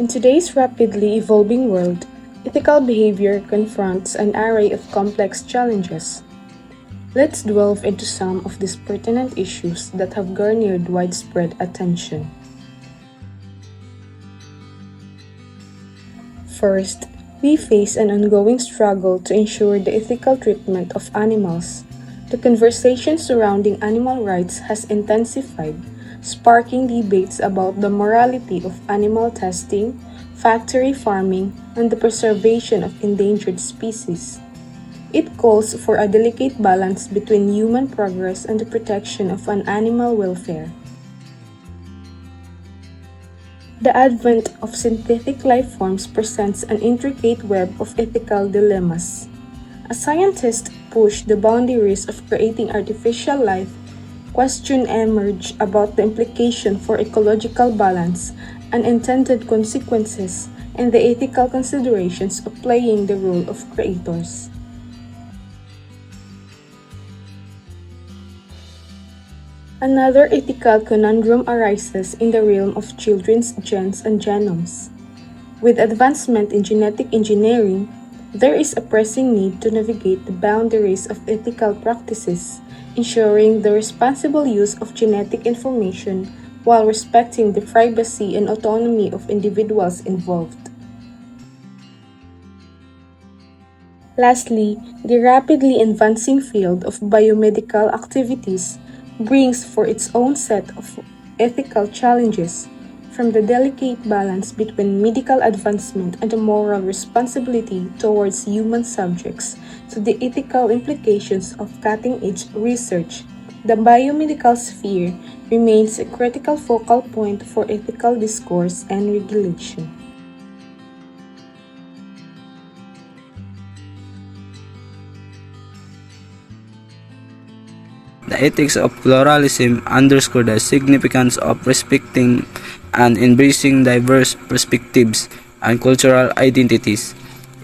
today's rapidly evolving world, ethical behavior confronts an array of complex challenges. Let's delve into some of these pertinent issues that have garnered widespread attention. First, we face an ongoing struggle to ensure the ethical treatment of animals. The conversation surrounding animal rights has intensified, sparking debates about the morality of animal testing, factory farming, and the preservation of endangered species. It calls for a delicate balance between human progress and the protection of an animal welfare. The advent of synthetic life forms presents an intricate web of ethical dilemmas. As scientists push the boundaries of creating artificial life, questions emerge about the implication for ecological balance, unintended consequences, and the ethical considerations of playing the role of creators. Another ethical conundrum arises in the realm of children's genes and genomes. With advancement in genetic engineering, there is a pressing need to navigate the boundaries of ethical practices, ensuring the responsible use of genetic information while respecting the privacy and autonomy of individuals involved. Lastly, the rapidly advancing field of biomedical activities brings for its own set of ethical challenges, from the delicate balance between medical advancement and the moral responsibility towards human subjects to the ethical implications of cutting-edge research. The biomedical sphere remains a critical focal point for ethical discourse and regulation. The ethics of pluralism underscore the significance of respecting and embracing diverse perspectives and cultural identities.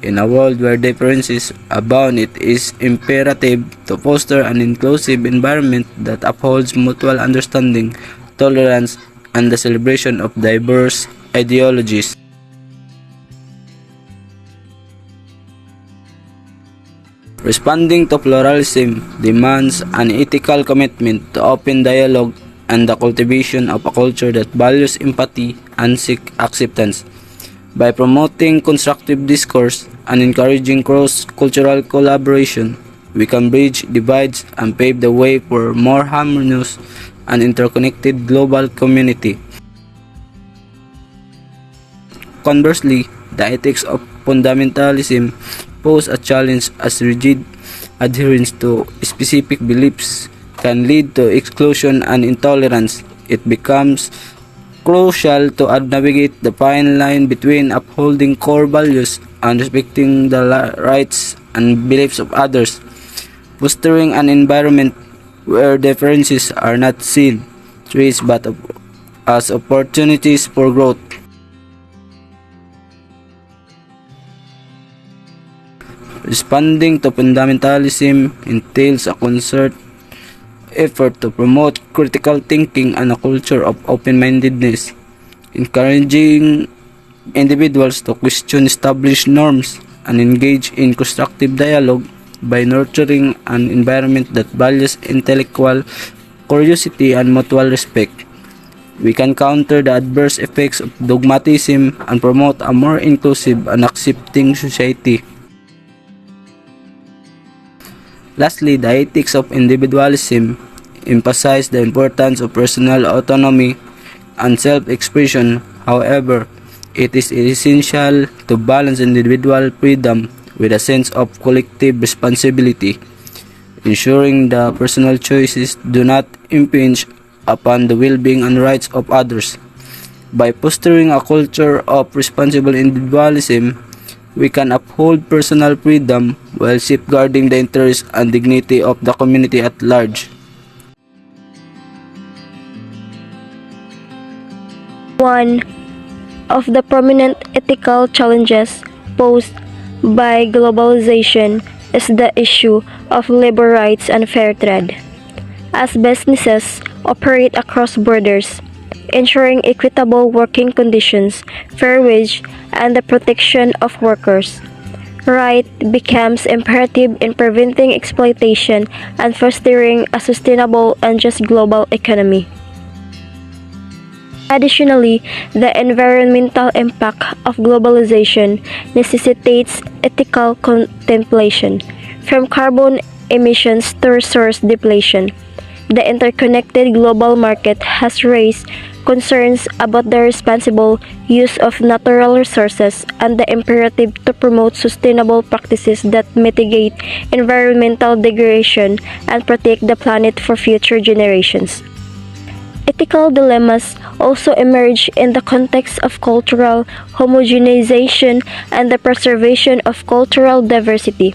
In a world where differences abound, it is imperative to foster an inclusive environment that upholds mutual understanding, tolerance, and the celebration of diverse ideologies. Responding to pluralism demands an ethical commitment to open dialogue and the cultivation of a culture that values empathy and seeks acceptance. By promoting constructive discourse and encouraging cross-cultural collaboration, we can bridge divides and pave the way for a more harmonious and interconnected global community. Conversely, the ethics of fundamentalism pose a challenge as rigid adherence to specific beliefs can lead to exclusion and intolerance. It becomes crucial to navigate the fine line between upholding core values and respecting the rights and beliefs of others, fostering an environment where differences are not seen threats but as opportunities for growth. Responding to fundamentalism entails a concerted effort to promote critical thinking and a culture of open-mindedness, encouraging individuals to question established norms and engage in constructive dialogue. By nurturing an environment that values intellectual curiosity and mutual respect, we can counter the adverse effects of dogmatism and promote a more inclusive and accepting society. Lastly, the ethics of individualism emphasize the importance of personal autonomy and self-expression. However, it is essential to balance individual freedom with a sense of collective responsibility, ensuring the personal choices do not impinge upon the well-being and rights of others. By fostering a culture of responsible individualism, we can uphold personal freedom while safeguarding the interests and dignity of the community at large. One of the prominent ethical challenges posed by globalization is the issue of labor rights and fair trade. As businesses operate across borders, ensuring equitable working conditions, fair wage, and the protection of workers. Right becomes imperative in preventing exploitation and fostering a sustainable and just global economy. Additionally, the environmental impact of globalization necessitates ethical contemplation, from carbon emissions to resource depletion. The interconnected global market has raised concerns about the responsible use of natural resources and the imperative to promote sustainable practices that mitigate environmental degradation and protect the planet for future generations. Ethical dilemmas also emerge in the context of cultural homogenization and the preservation of cultural diversity.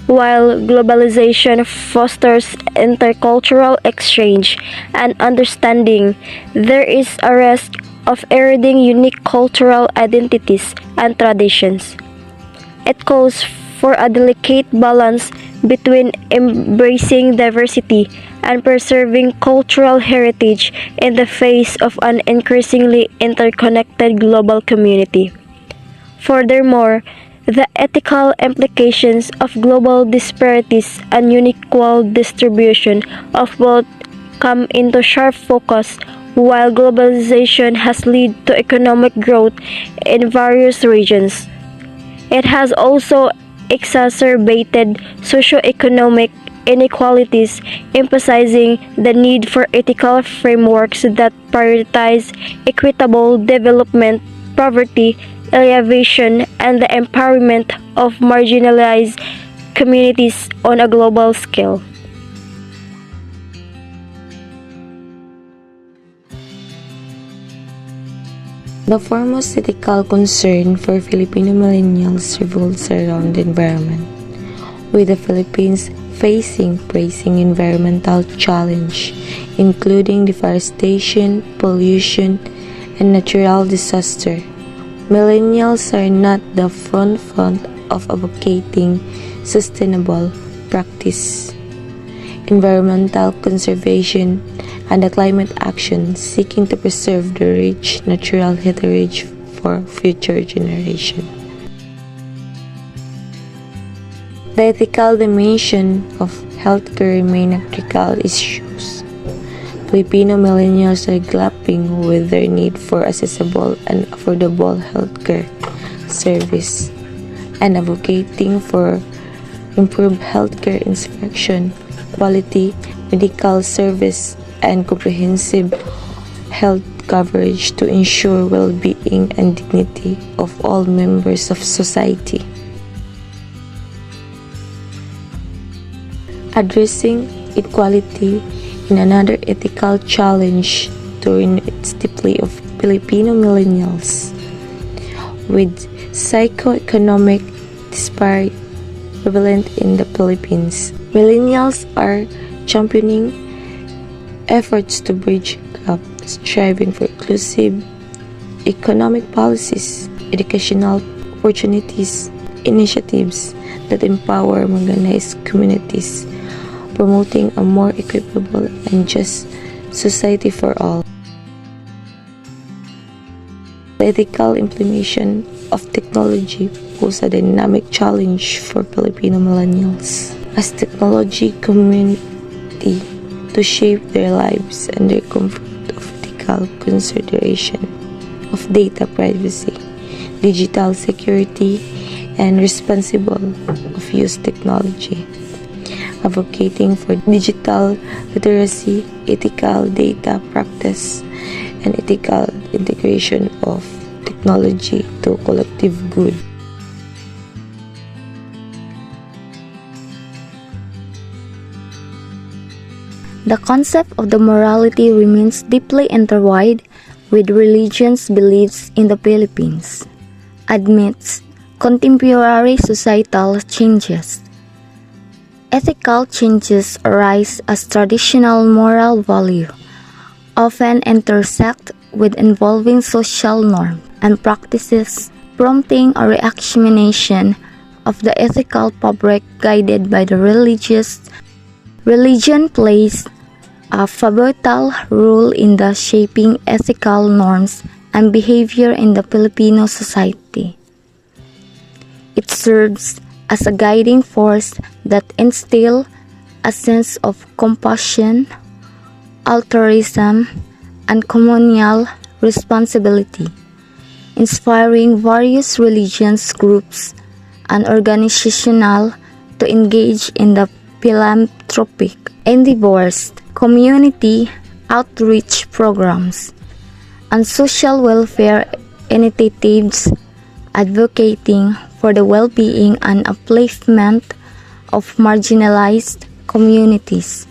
While globalization fosters intercultural exchange and understanding, there is a risk of eroding unique cultural identities and traditions. It calls for a delicate balance between embracing diversity and preserving cultural heritage in the face of an increasingly interconnected global community. Furthermore, the ethical implications of global disparities and unequal distribution of wealth come into sharp focus while globalization has led to economic growth in various regions. It has also exacerbated socioeconomic inequalities, emphasizing the need for ethical frameworks that prioritize equitable development, poverty alleviation, and the empowerment of marginalized communities on a global scale. The foremost ethical concern for Filipino millennials revolves around the environment, with the Philippines facing pressing environmental challenge, including deforestation, pollution, and natural disaster. Millennials are not the front of advocating sustainable practice, environmental conservation, and the climate action seeking to preserve the rich natural heritage for future generations. The ethical dimension of healthcare remain a critical issue. Filipino millennials are grappling with their need for accessible and affordable healthcare service and advocating for improved healthcare inspection, quality medical service, and comprehensive health coverage to ensure well-being and dignity of all members of society. Addressing equality in another ethical challenge during its deeply of Filipino millennials. With socioeconomic disparity prevalent in the Philippines, millennials are championing efforts to bridge gap, striving for inclusive economic policies, educational opportunities, initiatives that empower marginalized communities, promoting a more equitable and just society for all. The ethical implementation of technology poses a dynamic challenge for Filipino millennials as technology community to shape their lives and their comfort of ethical consideration of data privacy, digital security, and responsible of use technology. Advocating for digital literacy, ethical data practice, and ethical integration of technology to collective good. The concept of the morality remains deeply intertwined with religion's beliefs in the Philippines, amidst contemporary societal changes. Ethical changes arise as traditional moral value often intersect with evolving social norms and practices, prompting a reexamination of the ethical fabric guided by the religion plays a pivotal role in the shaping ethical norms and behavior in the Filipino society. It serves as a guiding force that instills a sense of compassion, altruism, and communal responsibility, inspiring various religious groups and organizations to engage in the philanthropic endeavors, community outreach programs, and social welfare initiatives advocating for the well-being and upliftment of marginalized communities.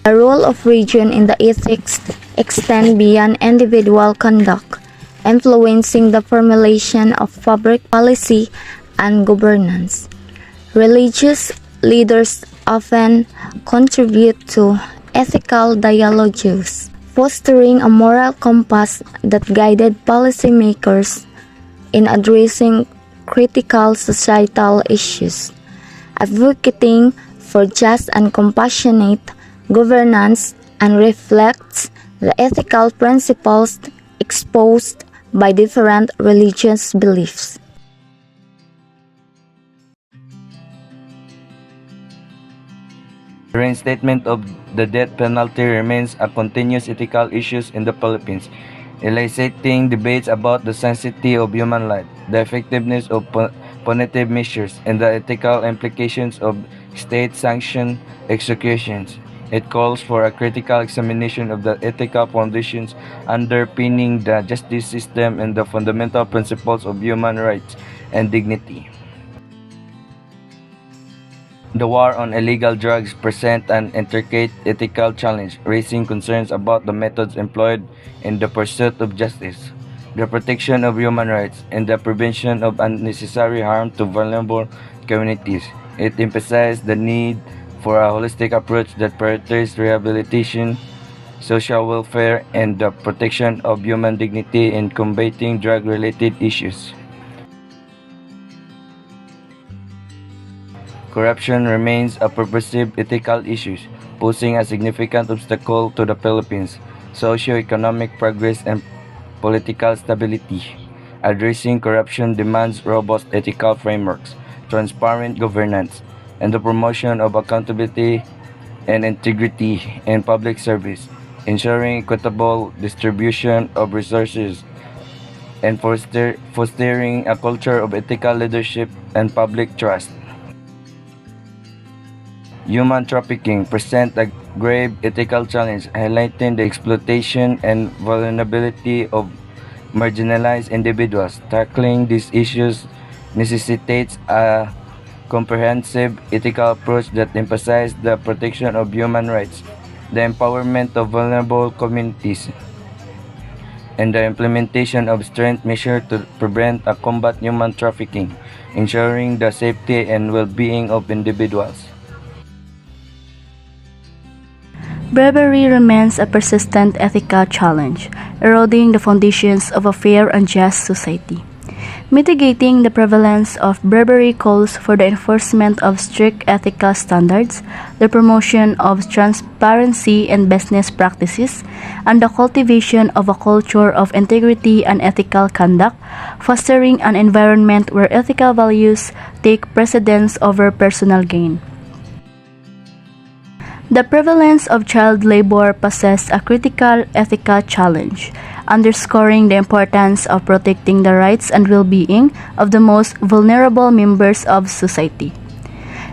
The role of religion in the ethics extends beyond individual conduct, influencing the formulation of public policy and governance. Religious leaders often contribute to ethical dialogues, fostering a moral compass that guided policymakers in addressing critical societal issues, advocating for just and compassionate governance, and reflects the ethical principles exposed by different religious beliefs. The reinstatement of the death penalty remains a continuous ethical issue in the Philippines, eliciting debates about the sanctity of human life, the effectiveness of punitive measures, and the ethical implications of state-sanctioned executions. It calls for a critical examination of the ethical foundations underpinning the justice system and the fundamental principles of human rights and dignity. The war on illegal drugs presents an intricate ethical challenge, raising concerns about the methods employed in the pursuit of justice, the protection of human rights, and the prevention of unnecessary harm to vulnerable communities. It emphasizes the need for a holistic approach that prioritizes rehabilitation, social welfare, and the protection of human dignity in combating drug-related issues. Corruption remains a pervasive ethical issue, posing a significant obstacle to the Philippines' socio-economic progress and political stability. Addressing corruption demands robust ethical frameworks, transparent governance, and the promotion of accountability and integrity in public service, ensuring equitable distribution of resources, and fostering a culture of ethical leadership and public trust. Human trafficking presents a grave ethical challenge, highlighting the exploitation and vulnerability of marginalized individuals. Tackling these issues necessitates a comprehensive ethical approach that emphasizes the protection of human rights, the empowerment of vulnerable communities, and the implementation of stringent measures to prevent and combat human trafficking, ensuring the safety and well-being of individuals. Bribery remains a persistent ethical challenge, eroding the foundations of a fair and just society. Mitigating the prevalence of bribery calls for the enforcement of strict ethical standards, the promotion of transparency in business practices, and the cultivation of a culture of integrity and ethical conduct, fostering an environment where ethical values take precedence over personal gain. The prevalence of child labor poses a critical ethical challenge, underscoring the importance of protecting the rights and well-being of the most vulnerable members of society.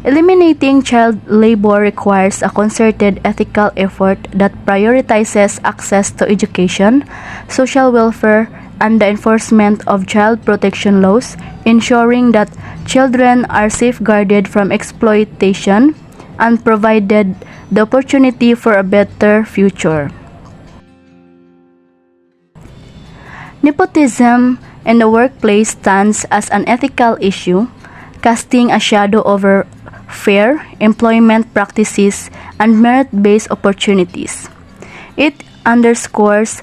Eliminating child labor requires a concerted ethical effort that prioritizes access to education, social welfare, and the enforcement of child protection laws, ensuring that children are safeguarded from exploitation and provided the opportunity for a better future. Nepotism in the workplace stands as an ethical issue, casting a shadow over fair employment practices and merit-based opportunities. It underscores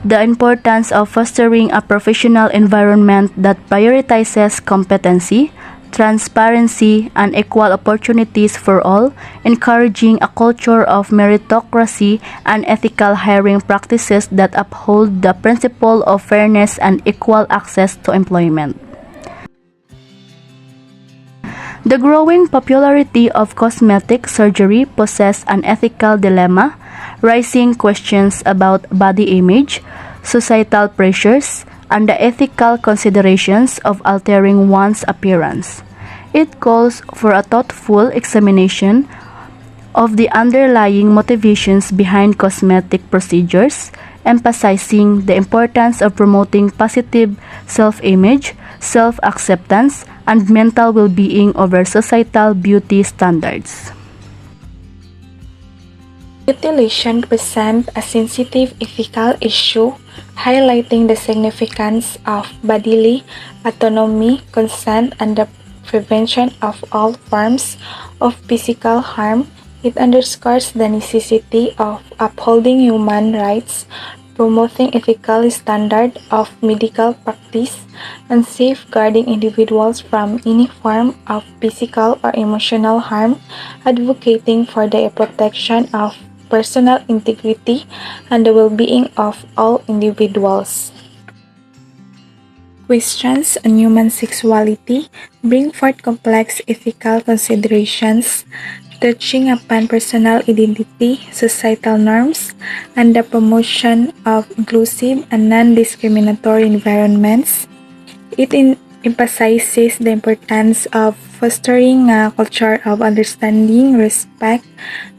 the importance of fostering a professional environment that prioritizes competency, transparency, and equal opportunities for all, encouraging a culture of meritocracy and ethical hiring practices that uphold the principle of fairness and equal access to employment. The growing popularity of cosmetic surgery poses an ethical dilemma, raising questions about body image, societal pressures, and the ethical considerations of altering one's appearance. It calls for a thoughtful examination of the underlying motivations behind cosmetic procedures, emphasizing the importance of promoting positive self-image, self-acceptance, and mental well-being over societal beauty standards. Mutilation presents a sensitive ethical issue, highlighting the significance of bodily autonomy, consent, and the prevention of all forms of physical harm. It underscores the necessity of upholding human rights, promoting ethical standards of medical practice, and safeguarding individuals from any form of physical or emotional harm, advocating for the protection of personal integrity and the well-being of all individuals. Questions on human sexuality bring forth complex ethical considerations touching upon personal identity, societal norms, and the promotion of inclusive and non-discriminatory environments. It emphasizes the importance of fostering a culture of understanding, respect,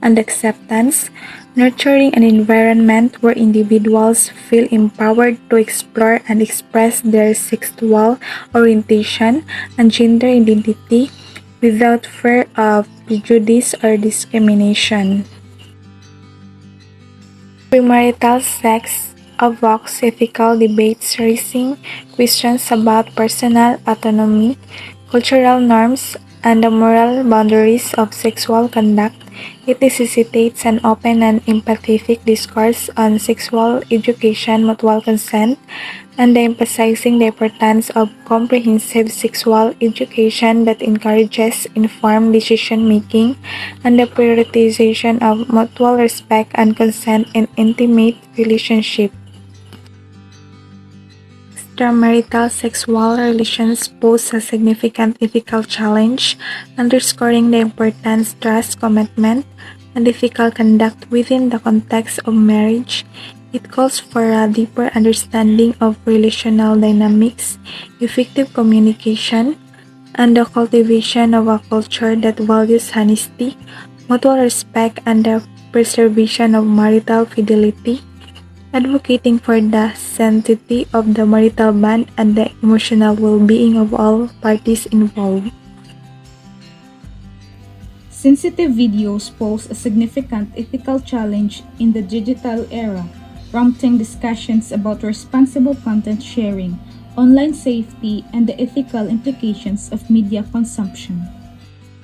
and acceptance, nurturing an environment where individuals feel empowered to explore and express their sexual orientation and gender identity without fear of prejudice or discrimination. Premarital sex evokes ethical debates raising questions about personal autonomy, cultural norms, and the moral boundaries of sexual conduct. It necessitates an open and empathetic discourse on sexual education, mutual consent, and emphasizing the importance of comprehensive sexual education that encourages informed decision-making and the prioritization of mutual respect and consent in intimate relationships. Extramarital sexual relations pose a significant ethical challenge, underscoring the importance, trust, commitment, and ethical conduct within the context of marriage. It calls for a deeper understanding of relational dynamics, effective communication, and the cultivation of a culture that values honesty, mutual respect, and the preservation of marital fidelity, advocating for the sanctity of the marital bond and the emotional well-being of all parties involved. Sensitive videos pose a significant ethical challenge in the digital era, prompting discussions about responsible content sharing, online safety, and the ethical implications of media consumption.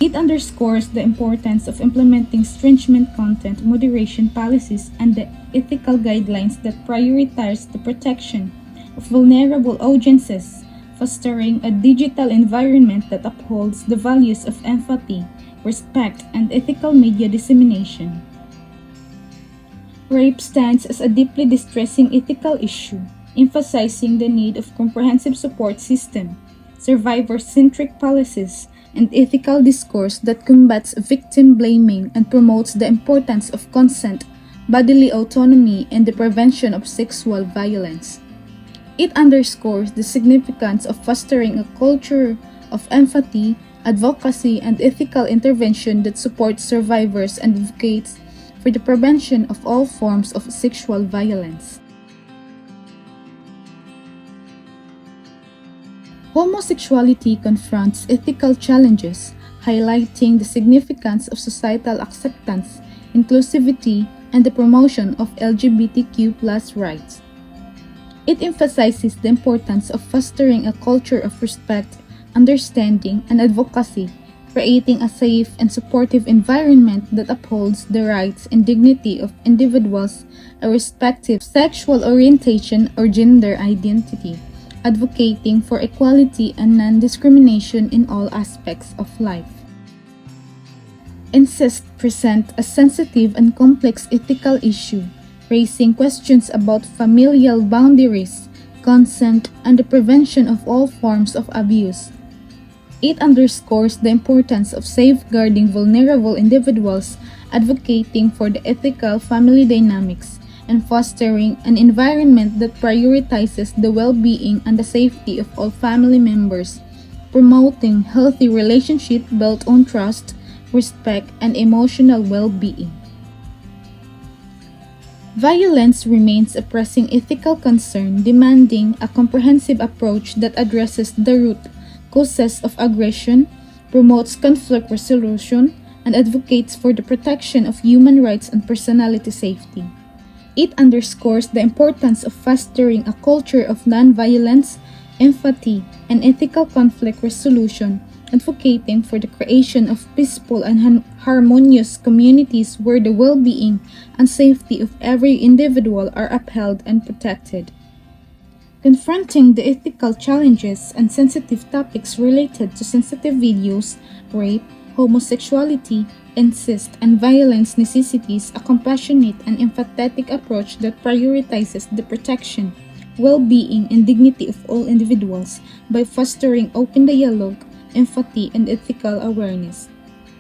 It underscores the importance of implementing stringent content moderation policies and the ethical guidelines that prioritize the protection of vulnerable audiences, fostering a digital environment that upholds the values of empathy, respect, and ethical media dissemination. Rape stands as a deeply distressing ethical issue, emphasizing the need of comprehensive support system, survivor-centric policies, and ethical discourse that combats victim blaming and promotes the importance of consent, bodily autonomy, and the prevention of sexual violence. It underscores the significance of fostering a culture of empathy, advocacy, and ethical intervention that supports survivors and advocates for the prevention of all forms of sexual violence. Homosexuality confronts ethical challenges, highlighting the significance of societal acceptance, inclusivity, and the promotion of LGBTQ+ rights. It emphasizes the importance of fostering a culture of respect, understanding, and advocacy, creating a safe and supportive environment that upholds the rights and dignity of individuals irrespective of sexual orientation or gender identity, advocating for equality and non-discrimination in all aspects of life. Incest presents a sensitive and complex ethical issue, raising questions about familial boundaries, consent, and the prevention of all forms of abuse. It underscores the importance of safeguarding vulnerable individuals, advocating for the ethical family dynamics, and fostering an environment that prioritizes the well-being and the safety of all family members, promoting healthy relationships built on trust, respect, and emotional well-being. Violence remains a pressing ethical concern, demanding a comprehensive approach that addresses the root causes of aggression, promotes conflict resolution, and advocates for the protection of human rights and personality safety. It underscores the importance of fostering a culture of nonviolence, empathy, and ethical conflict resolution, advocating for the creation of peaceful and harmonious communities where the well-being and safety of every individual are upheld and protected. Confronting the ethical challenges and sensitive topics related to sensitive videos, rape, homosexuality, incest, and violence necessitates a compassionate and empathetic approach that prioritizes the protection, well-being, and dignity of all individuals by fostering open dialogue, empathy, and ethical awareness.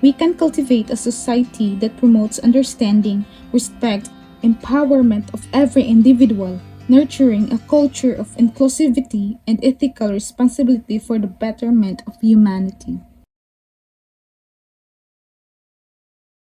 We can cultivate a society that promotes understanding, respect, empowerment of every individual, nurturing a culture of inclusivity and ethical responsibility for the betterment of humanity.